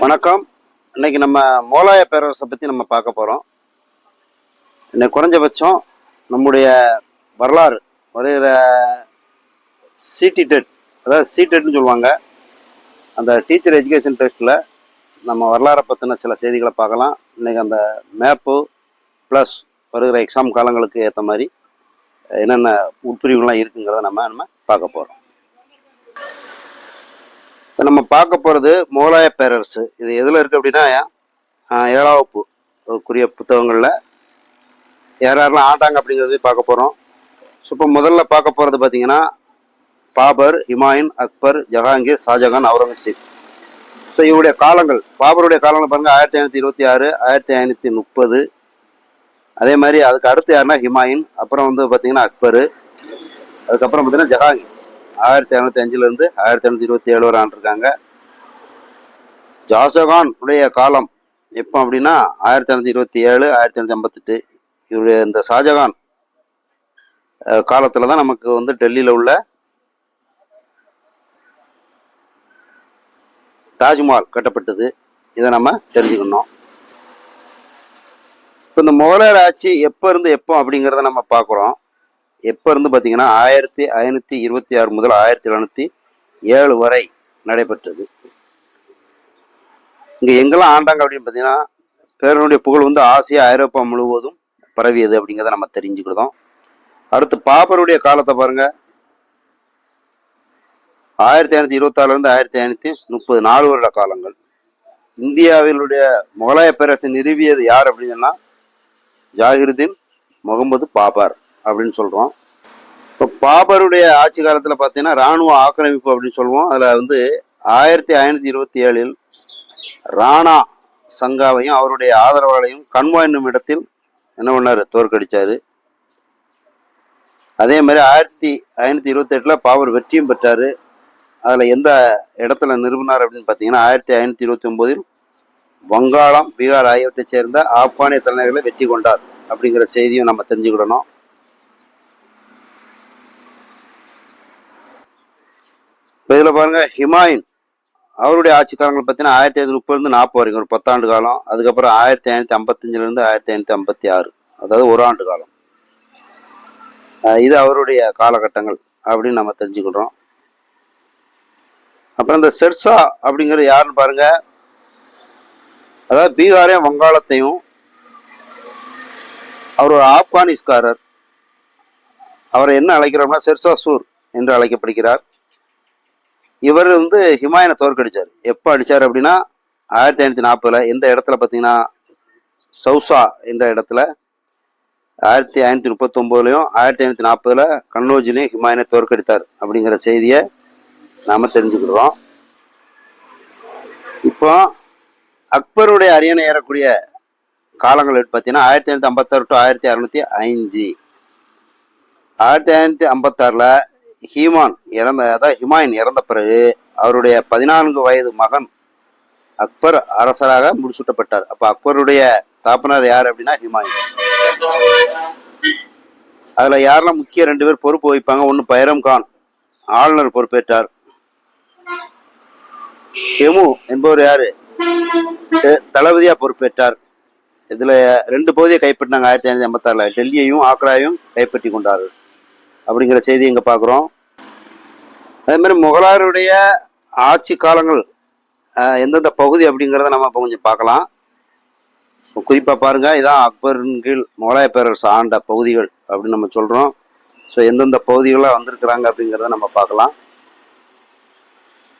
வணக்கம். இன்னைக்கு நம்ம மோலாய பேரரசை பற்றி நம்ம பார்க்க போகிறோம். இன்னைக்கு குறைஞ்சபட்சம் நம்முடைய வரலாறு வருகிற சிடி டெட், அதாவது சிடெட்னு சொல்லுவாங்க, அந்த டீச்சர் எஜுகேஷன் டெஸ்ட்டில் நம்ம வரலாறை பற்றின சில செய்திகளை பார்க்கலாம். இன்றைக்கி அந்த மேப்பு ப்ளஸ் வருகிற எக்ஸாம் காலங்களுக்கு ஏற்ற மாதிரி என்னென்ன உட்பிரிவுகள்லாம் இருக்குங்கிறத நம்ம பார்க்க போகிறோம். இப்போ நம்ம பார்க்க போகிறது மோலாய பேரரசு. இது எதில் இருக்குது அப்படின்னா 7ஆம் வகுப்புக்குரிய புத்தகங்களில் யாரெல்லாம் ஆண்டாங்க அப்படிங்கிறது பார்க்க போகிறோம். ஸோ இப்போ முதல்ல பார்க்க போகிறது பார்த்தீங்கன்னா பாபர், ஹுமாயூன், அக்பர், ஜஹாங்கீர், ஷாஜகான், அவுரங்கசீப். ஸோ இவருடைய காலங்கள், பாபருடைய காலங்கள் பாருங்கள் 1526, 1530. அதே மாதிரி அதுக்கு அடுத்து யாருன்னா ஹுமாயூன், அப்புறம் வந்து பார்த்தீங்கன்னா அக்பர், அதுக்கப்புறம் பார்த்தீங்கன்னா ஜஹாங்கீர் 1505 1527 வரை ஆண்டிருக்காங்க. ஷாஜகான் உடைய காலம் எப்போ அப்படின்னா 1527, 1558. இவருடைய இந்த ஷாஜகான் காலத்தில் தான் நமக்கு வந்து டெல்லியில் உள்ள தாஜ்மஹால் கட்டப்பட்டது. இதை நம்ம தெரிஞ்சுக்கணும். இப்போ இந்த முகலாயர் ஆட்சி எப்போ இருந்து எப்போ அப்படிங்கிறத நம்ம பார்க்குறோம். எப்போ இருந்து பார்த்தீங்கன்னா 1526 முதல் 1707 வரை நடைபெற்றது. இங்கே எங்கெல்லாம் ஆண்டாங்க அப்படின்னு பார்த்தீங்கன்னா பேரனுடைய புகழ் வந்து ஆசியா, ஐரோப்பா முழுவதும் பரவியது அப்படிங்கிறத நம்ம தெரிஞ்சுக்கிட்டோம். அடுத்து பாபருடைய காலத்தை பாருங்க, 1526 1530, 4 வருட காலங்கள். இந்தியாவினுடைய முகலாய பேரரசை நிறுவியது யார் அப்படின்னு சொன்னா ஜாகிருதீன் முகமது பாபர் அப்படின்னு சொல்றோம். இப்போ பாபருடைய ஆட்சி காலத்தில் பார்த்தீங்கன்னா இராணுவ ஆக்கிரமிப்பு அப்படின்னு சொல்லுவோம். அதில் வந்து 1527 ராணா சங்காவையும் அவருடைய ஆதரவாளையும் கன்வா என்னும் இடத்தில் என்ன பண்ணாரு, தோற்கடிச்சாரு. அதே மாதிரி 1528 பாபர் வெற்றியும் பெற்றாரு. அதில் எந்த இடத்துல நிறுவினார் அப்படின்னு பார்த்தீங்கன்னா 1529 வங்காளம், பீகார் ஆகியவற்றை சேர்ந்த ஆப்கானிய தலைநகர்களை வெற்றி கொண்டார் அப்படிங்கிற செய்தியும் நம்ம தெரிஞ்சுக்கிடணும். இப்போ இதில் பாருங்க ஹுமாயூன் அவருடைய ஆட்சி காலங்கள் பார்த்தீங்கன்னா 1530 40 வரைக்கும் ஒரு 10 ஆண்டு காலம். அதுக்கப்புறம் 1555 1556, அதாவது ஒரு ஆண்டு காலம். இது அவருடைய காலகட்டங்கள் அப்படின்னு நம்ம தெரிஞ்சுக்கிடுறோம். அப்புறம் இந்த ஷெர்ஷா அப்படிங்கிறது யாருன்னு பாருங்க, அதாவது பீகாரையும் வங்காளத்தையும், அவர் ஒரு ஆப்கானிஸ்காரர். அவரை என்ன அழைக்கிறோம்னா ஷெர்ஷா சூர் என்று அழைக்கப்படுகிறார். இவர் வந்து ஹுமாயூனை தோற்கடிச்சார். எப்போ அடித்தார் அப்படின்னா 1540 எந்த இடத்துல பார்த்தீங்கன்னா சௌசா என்ற இடத்துல, 1539 1540 கன்னோஜிலையும் ஹுமாயூனை தோற்கடித்தார் அப்படிங்கிற செய்தியை நாம் தெரிஞ்சுக்கிறோம். இப்போ அக்பருடைய அரியணை ஏறக்கூடிய காலங்கள் பார்த்தீங்கன்னா 1556 to 1605. 1556 ஹுமாயூன் இறந்த பிறகு அவருடைய 14 வயது மகன் அக்பர் அரசராக முடிசூட்டப்பட்டார். அப்ப அக்பருடைய தாப்பனார் யார் அப்படின்னா ஹுமாயூன். அதுல யாரெல்லாம் முக்கிய 2 பேர் பொறுப்பு வகிப்பாங்க. ஒன்று பைரம் கான் ஆளுநர் பொறுப்பேற்றார். ஹெமு என்பவர் யாரு, தளபதியா பொறுப்பேற்றார். இதுல 2 பகுதியை கைப்பற்றினாங்க 1556. டெல்லியையும் ஆக்ராவையும் கைப்பற்றி கொண்டார்கள் அப்படிங்கிற செய்தி இங்க பாக்குறோம். அதே மாதிரி முகலாயருடைய ஆட்சி காலங்கள் எந்தெந்த பகுதி அப்படிங்கிறத நம்ம இப்போ கொஞ்சம் பார்க்கலாம். குறிப்பா பாருங்க, இதான் அக்பரின் கீழ் முகலாய பேரரசு ஆண்ட பகுதிகள் அப்படின்னு நம்ம சொல்றோம். ஸோ எந்தெந்த பகுதிகளாக வந்திருக்கிறாங்க அப்படிங்கிறத நம்ம பார்க்கலாம்.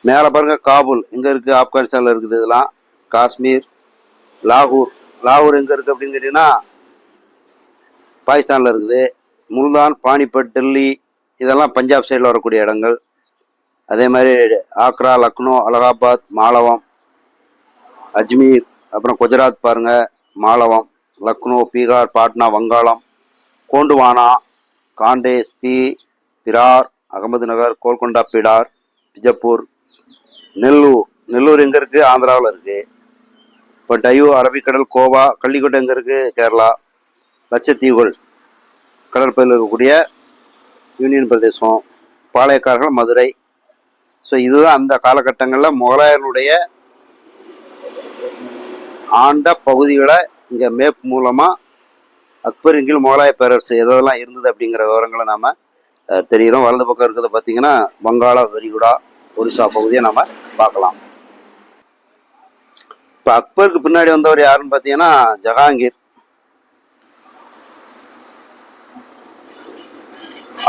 மேலே பாருங்க காபூல் எங்க இருக்கு, ஆப்கானிஸ்தான்ல இருக்குது. இதெல்லாம் காஷ்மீர். லாகூர் எங்க இருக்கு அப்படின்னு கேட்டீங்கன்னா பாகிஸ்தான்ல இருக்குது. முல்தான், பானிபட், டெல்லி இதெல்லாம் பஞ்சாப் சைடில் வரக்கூடிய இடங்கள். அதே மாதிரி ஆக்ரா, லக்னோ, அலகாபாத், மாலவம், அஜ்மீர், அப்புறம் குஜராத் பாருங்க, மாலவம், லக்னோ, பீகார், பாட்னா, வங்காளம், கோண்டுவானா, காண்டே, பிரார், அகமது நகர், கோல்கொண்டா, பிடார், பிஜப்பூர், நெல்லூர் எங்க இருக்கு, ஆந்திராவில் இருக்கு. இப்போ டையூ அரபிக்கடல், கோவா, கள்ளிக்கோட்டை எங்க இருக்கு, கேரளா. லட்சத்தீவுகள் கடற்பகுதியில் இருக்கக்கூடிய யூனியன் பிரதேசம். பாளையக்காரர்கள் மதுரை. ஸோ இதுதான் அந்த காலகட்டங்களில் முகலாயர்களுடைய ஆண்ட பகுதிகளை இங்கே மேப் மூலமாக அக்பரின் கீழ் முகலாய பேரரசு எதெல்லாம் இருந்தது அப்படிங்கிற விவரங்களை நாம் தெரிகிறோம். வலது பக்கம் இருக்கிறத பார்த்தீங்கன்னா வங்காள விரிகுடா, ஒரிசா பகுதியை நம்ம பார்க்கலாம். இப்போ அக்பருக்கு பின்னாடி வந்தவர் யாருன்னு பார்த்தீங்கன்னா ஜஹாங்கீர்.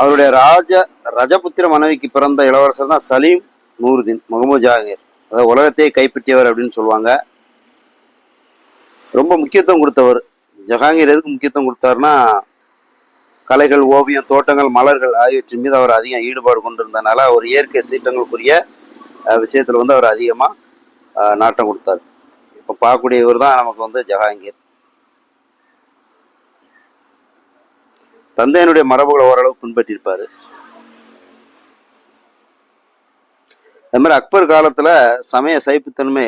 அவருடைய ரஜபுத்திர மனைவிக்கு பிறந்த இளவரசர் தான் சலீம் நூருதீன் முகமது ஜஹாங்கீர். அதாவது உலகத்தையே கைப்பற்றியவர் அப்படின்னு சொல்லுவாங்க. ரொம்ப முக்கியத்துவம் கொடுத்தவர். ஜஹாங்கீர் எதுக்கு முக்கியத்துவம் கொடுத்தாருன்னா, கலைகள், ஓவியம், தோட்டங்கள், மலர்கள் ஆகியவற்றின் மீது அவர் அதிகம் ஈடுபாடு கொண்டிருந்தனால ஒரு இயற்கை சீற்றங்களுக்குரிய விஷயத்துல வந்து அவர் அதிகமாக நாட்டம் கொடுத்தார். இப்போ பார்க்கக்கூடியவர் தான் நமக்கு வந்து ஜஹாங்கீர். தந்தையனுடைய மரபுகளை ஓரளவு பின்பற்றியிருப்பாரு. அது மாதிரி அக்பர் காலத்துல சமய சைப்புத்தன்மை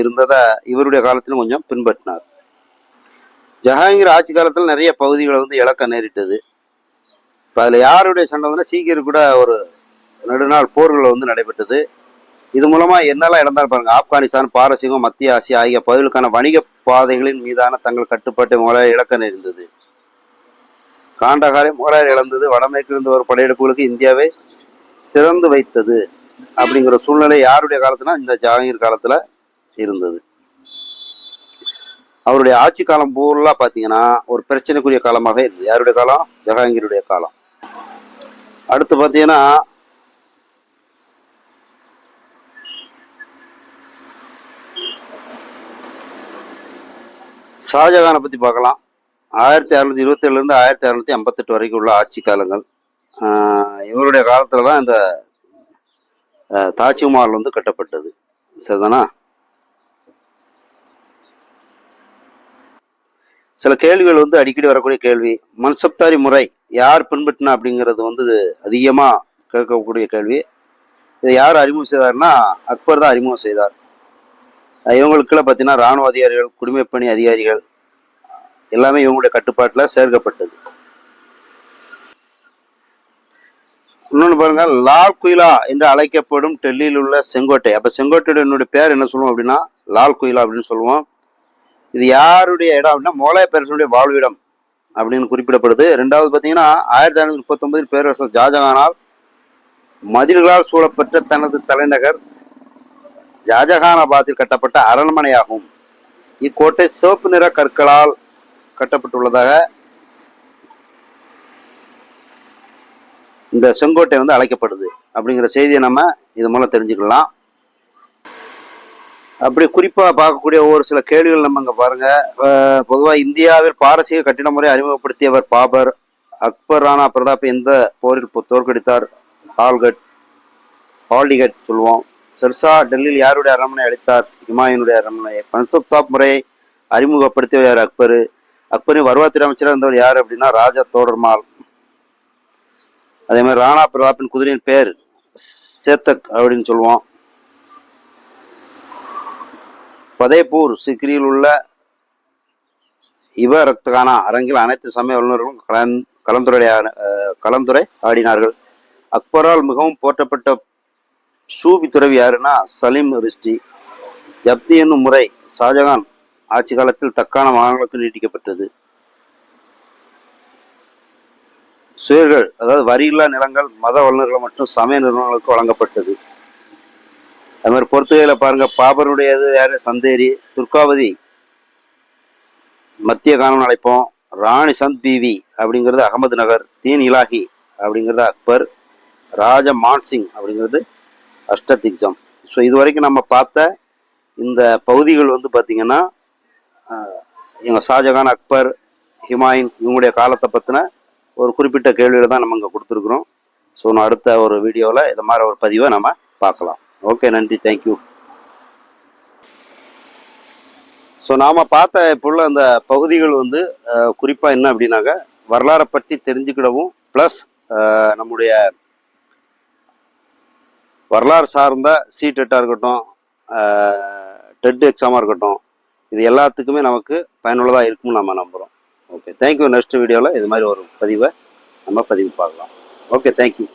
இருந்ததை இவருடைய காலத்திலும் கொஞ்சம் பின்பற்றினார். ஜஹாங்கீர் ஆட்சி காலத்தில் நிறைய பகுதிகளை வந்து இழக்க நேரிட்டது. இப்போ அதில் யாருடைய சண்டை வந்து சீக்கிரம் கூட ஒரு நெடுநாள் போர்கள் வந்து நடைபெற்றது. இது மூலமா என்னெல்லாம் இழந்தாலும் பாருங்க, ஆப்கானிஸ்தான், பாரசீகம், மத்திய ஆசியா ஆகிய பகுதிகளுக்கான வணிக பாதைகளின் மீதான தங்கள் கட்டுப்பாட்டை முகலாயர் இழக்க நேர்ந்தது. காண்டகாரை முகலாயர் இழந்தது வடமேற்கிலிருந்து ஒரு படையெடுப்புகளுக்கு இந்தியாவை திறந்து வைத்தது அப்படிங்கிற சூழ்நிலை யாருடைய காலத்துல இந்த ஜஹாங்கீர் காலத்துல இருந்தது. அவருடைய ஆட்சி காலம் பூரா பாத்தீங்கன்னா ஒரு பிரச்சனைக்குரிய காலமாக இருந்தது. யாருடைய காலம்? ஜஹாங்கீருடைய காலம். அடுத்து பாத்தீங்கன்னா ஷாஜகானை பத்தி பார்க்கலாம். 1627 1658 வரைக்கும் உள்ள ஆட்சி காலங்கள். இவருடைய காலத்துல தான் இந்த தாஜ்மஹால் வந்து கட்டப்பட்டது. சரிதானா? சில கேள்விகள் வந்து அடிக்கடி வரக்கூடிய கேள்வி. மன்சப்தாரி முறை யார் பின்பற்றினா அப்படிங்கிறது வந்து அதிகமா கேட்கக்கூடிய கேள்வி. இதை யார் அறிமுகம் செய்தார்னா அக்பர் தான் அறிமுகம் செய்தார். இவங்களுக்குள்ள பார்த்தீங்கன்னா இராணுவ அதிகாரிகள், குடிமைப்பணி அதிகாரிகள் எல்லாமே இவங்களுடைய கட்டுப்பாட்டில் சேர்க்கப்பட்டது. இன்னொன்று பாருங்க, லால் குயிலா என்று அழைக்கப்படும் டெல்லியில் உள்ள செங்கோட்டை. அப்போ செங்கோட்டையுடைய பேர் என்ன சொல்லுவோம் அப்படின்னா லால் குயிலா அப்படின்னு சொல்லுவோம். இது யாருடைய இடம் அப்படின்னா முகலாய பேரரசனுடைய வாழ்விடம் அப்படின்னு குறிப்பிடப்படுது. ரெண்டாவது பார்த்தீங்கன்னா 1639 பேரரசர் ஷாஜகானால் மதில்களால் சூழப்பட்ட தனது தலைநகர் ஷாஜகானாபாத்தில் கட்டப்பட்ட அரண்மனையாகும். இக்கோட்டை சிவப்பு நிற கற்களால் கட்டப்பட்டுள்ளதாக இந்த செங்கோட்டை வந்து அழைக்கப்படுது அப்படிங்கிற செய்தியை நம்ம இது மூலம் தெரிஞ்சுக்கலாம். அப்படி குறிப்பாக பார்க்கக்கூடிய ஒரு சில கேள்விகள் நம்ம இங்கே பாருங்க. பொதுவாக இந்தியாவில் பாரசீக கட்டிட முறை அறிமுகப்படுத்தியவர் பாபர். அக்பர் ராணா பிரதாப் எந்த போரில் தோற்கடித்தார்? ஹால்டிகட் சொல்லுவோம். ஷெர்ஷா டெல்லியில் யாருடைய அரண்மனை அளித்தார்? ஹுமாயூனுடைய அரண்மனை. பன்சப்தாப் முறையை அறிமுகப்படுத்தியவர் யார்? அக்பர். அக்பரின் வருவாய்த்துறை அமைச்சராக இருந்தவர் யார் அப்படின்னா ராஜா தோடர்மால். அதே மாதிரி ராணா பிரதாப்பின் குதிரையின் பேர் சேத்தக் அப்படின்னு சொல்லுவோம். பதேபூர் சிக்ரியில் உள்ள ரக்தகானா அரங்கில் அனைத்து சமய வல்லுநர்களும் கலந்துரை ஆடினார்கள். அக்பரால் மிகவும் போற்றப்பட்ட சூபி துறவி யாருன்னா சலீம் ரிஷ்டி. ஜப்தி என்னும் முறை ஷாஜகான் ஆட்சி காலத்தில் தக்கான மாகாணங்களுக்கு நீட்டிக்கப்பட்டது. சுயர்கள், அதாவது வரியில்லா நிலங்கள் மத வல்லுநர்கள் மற்றும் சமய நிறுவனங்களுக்கு வழங்கப்பட்டது. அது மாதிரி பொறுத்துகையில பாருங்க, பாபருடையது யாரு? சந்தேரி. துர்காவதி மத்திய கானம் அழைப்போம். ராணி சந்த் பிவி அப்படிங்கிறது அகமது நகர். தீன் இலாஹி அப்படிங்கிறது அக்பர். ராஜ மான்சிங் அப்படிங்கிறது அஷ்டதிக்ஜம். ஸோ இது வரைக்கும் நம்ம பார்த்த இந்த பகுதிகள் வந்து பார்த்தீங்கன்னா இவங்க ஷாஜகான், அக்பர், ஹுமாயூன் இவங்களுடைய காலத்தை பற்றின ஒரு குறிப்பிட்ட கேள்விகளை தான் நம்ம இங்கே கொடுத்துருக்குறோம். ஸோ நான் அடுத்த ஒரு வீடியோவில் இது மாதிரி ஒரு பதிவை நம்ம பார்க்கலாம். ஓகே, நன்றி, தேங்க்யூ. ஸோ நாம் பார்த்த இப்போ உள்ள அந்த பகுதிகள் வந்து குறிப்பாக என்ன அப்படின்னாக்க வரலாறை பற்றி தெரிஞ்சுக்கிடவும் ப்ளஸ் நம்முடைய வரலாறு சார்ந்த டெட்டாக இருக்கட்டும், டெட் எக்ஸாமாக இருக்கட்டும், இது எல்லாத்துக்குமே நமக்கு பயனுள்ளதாக இருக்கும்னு நம்ம நம்புகிறோம். Okay, thank you. நெக்ஸ்ட் வீடியோவில் இது மாதிரி ஒரு பதிவை நம்ம பதிவு பார்க்கலாம். Okay, thank you.